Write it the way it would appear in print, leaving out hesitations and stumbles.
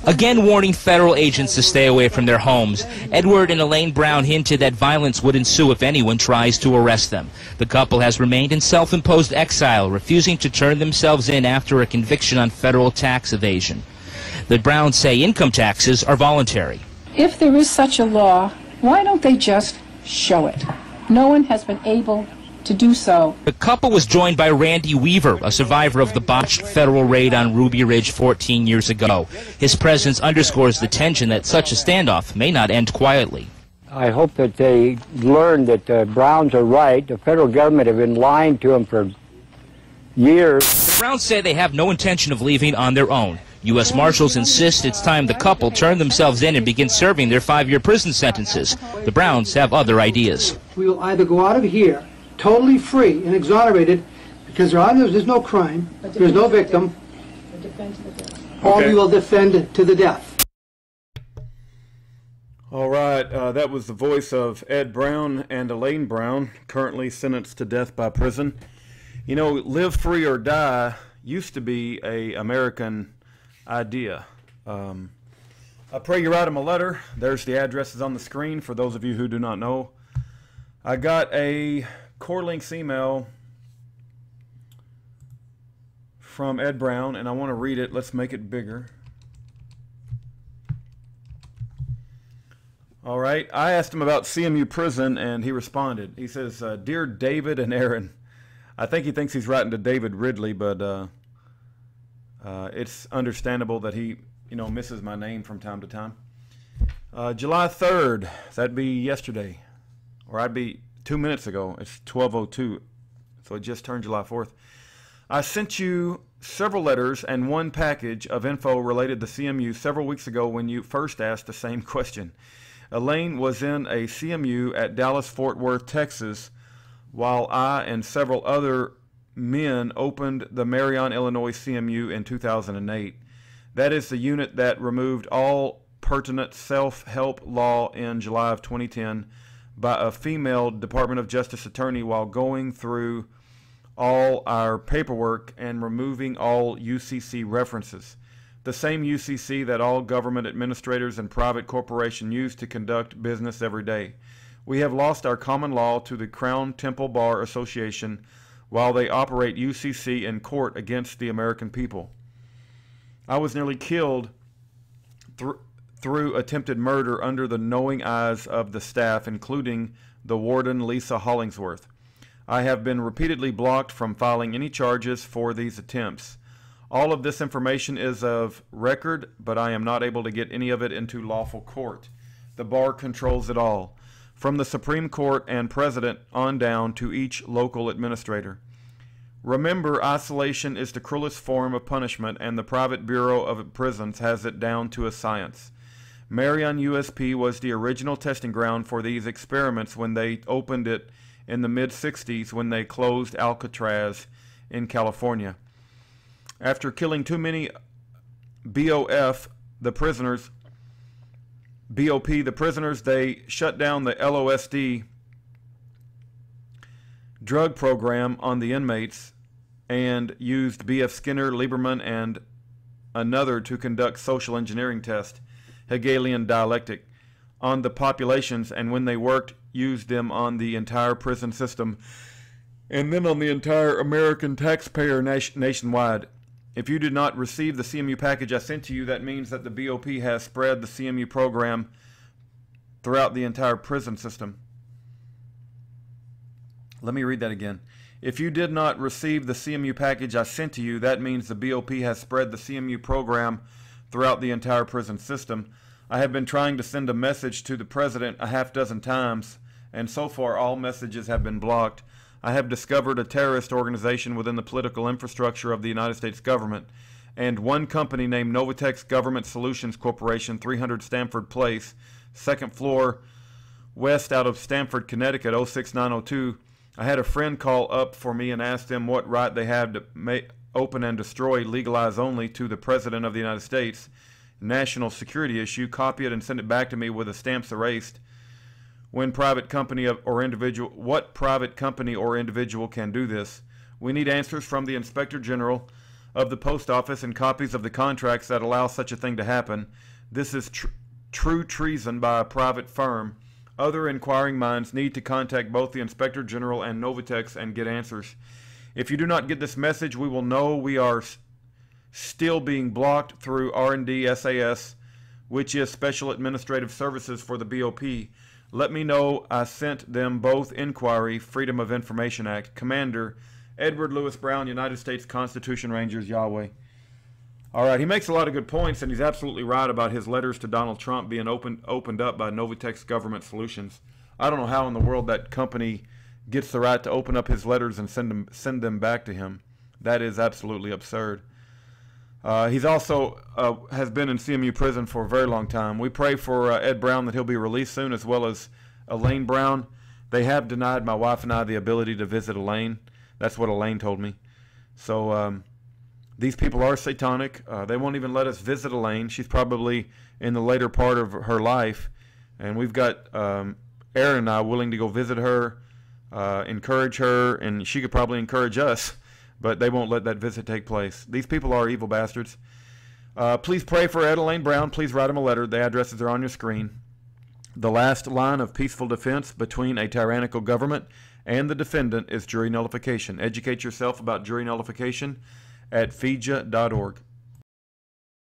Again warning federal agents to stay away from their homes, Edward and Elaine Brown hinted that violence would ensue if anyone tries to arrest them. The couple has remained in self-imposed exile, refusing to turn themselves in after a conviction on federal tax evasion. The Browns say income taxes are voluntary. If there is such a law, why don't they just show it? No one has been able to do so. The couple was joined by Randy Weaver, a survivor of the botched federal raid on Ruby Ridge 14 years ago. His presence underscores the tension that such a standoff may not end quietly. I hope that they learn that the Browns are right. The federal government have been lying to them for years. The Browns say they have no intention of leaving on their own. U.S. Marshals insist it's time the couple turn themselves in and begin serving their 5-year prison sentences. The Browns have other ideas. We will either go out of here totally free and exonerated because there's no crime, there's no victim, or we will defend to the death. All right, that was the voice of Ed Brown and Elaine Brown, currently sentenced to death by prison. You know, live free or die used to be an American idea. I pray you write them a letter. There's the addresses on the screen for those of you who do not know. I got a CorrElinks email from Ed Brown, and I want to read it. Let's make it bigger. All right. I asked him about CMU prison, and he responded. He says, Dear David and Aaron, I think he thinks he's writing to David Ridley, but it's understandable that he, misses my name from time to time. July 3rd, that'd be yesterday, or I'd be 2 minutes ago. It's 12:02, so it just turned July 4th. I sent you several letters and one package of info related to CMU several weeks ago when you first asked the same question. Elaine was in a CMU at Dallas-Fort Worth, Texas, while I and several other men opened the Marion, Illinois CMU in 2008. That is the unit that removed all pertinent self-help law in July of 2010 by a female Department of Justice attorney while going through all our paperwork and removing all UCC references. The same UCC that all government administrators and private corporations use to conduct business every day. We have lost our common law to the Crown Temple Bar Association while they operate UCC in court against the American people. I was nearly killed through attempted murder under the knowing eyes of the staff, including the warden Lisa Hollingsworth. I have been repeatedly blocked from filing any charges for these attempts. All of this information is of record, but I am not able to get any of it into lawful court. The bar controls it all, from the Supreme Court and President on down to each local administrator. Remember, isolation is the cruelest form of punishment, and the private Bureau of Prisons has it down to a science. Marion USP was the original testing ground for these experiments when they opened it in the mid-60s when they closed Alcatraz in California. After killing too many BOP, the prisoners, they shut down the LOSD drug program on the inmates and used B.F. Skinner, Lieberman, and another to conduct social engineering tests, Hegelian dialectic, on the populations, and when they worked, used them on the entire prison system and then on the entire American taxpayer nationwide. If you did not receive the CMU package I sent to you, that means that the BOP has spread the CMU program throughout the entire prison system. Let me read that again. If you did not receive the CMU package I sent to you, that means the BOP has spread the CMU program throughout the entire prison system. I have been trying to send a message to the president a half-dozen times, and so far all messages have been blocked. I have discovered a terrorist organization within the political infrastructure of the United States government, and one company named Novitex Government Solutions Corporation, 300 Stamford Place, second floor, west out of Stamford, Connecticut, 06902. I had a friend call up for me and asked them what right they had to open and destroy legalize only to the President of the United States. National security issue. Copy it and send it back to me with the stamps erased. What private company or individual can do this? We need answers from the Inspector General. of the post office and copies of the contracts that allow such a thing to happen. This is true treason by a private firm. Other inquiring minds need to contact both the Inspector General and Novitex and get answers. If you do not get this message, we will know we are still being blocked through R&D SAS, which is Special Administrative Services for the BOP. Let me know I sent them both inquiry, Freedom of Information Act. Commander, Edward Lewis Brown, United States Constitution Rangers, Yahweh. All right, he makes a lot of good points, and he's absolutely right about his letters to Donald Trump being opened up by Novitex Government Solutions. I don't know how in the world that company gets the right to open up his letters and send them back to him. That is absolutely absurd. He's also has been in CMU prison for a very long time. We pray for Ed Brown that he'll be released soon, as well as Elaine Brown. They have denied my wife and I the ability to visit Elaine. That's what Elaine told me. So these people are satanic. They won't even let us visit Elaine. She's probably in the later part of her life. And we've got Aaron and I willing to go visit her, encourage her, and she could probably encourage us. But they won't let that visit take place. These people are evil bastards. Please pray for Ed Elaine Brown. Please write him a letter. The addresses are on your screen. The last line of peaceful defense between a tyrannical government and the defendant is jury nullification. Educate yourself about jury nullification at fija.org.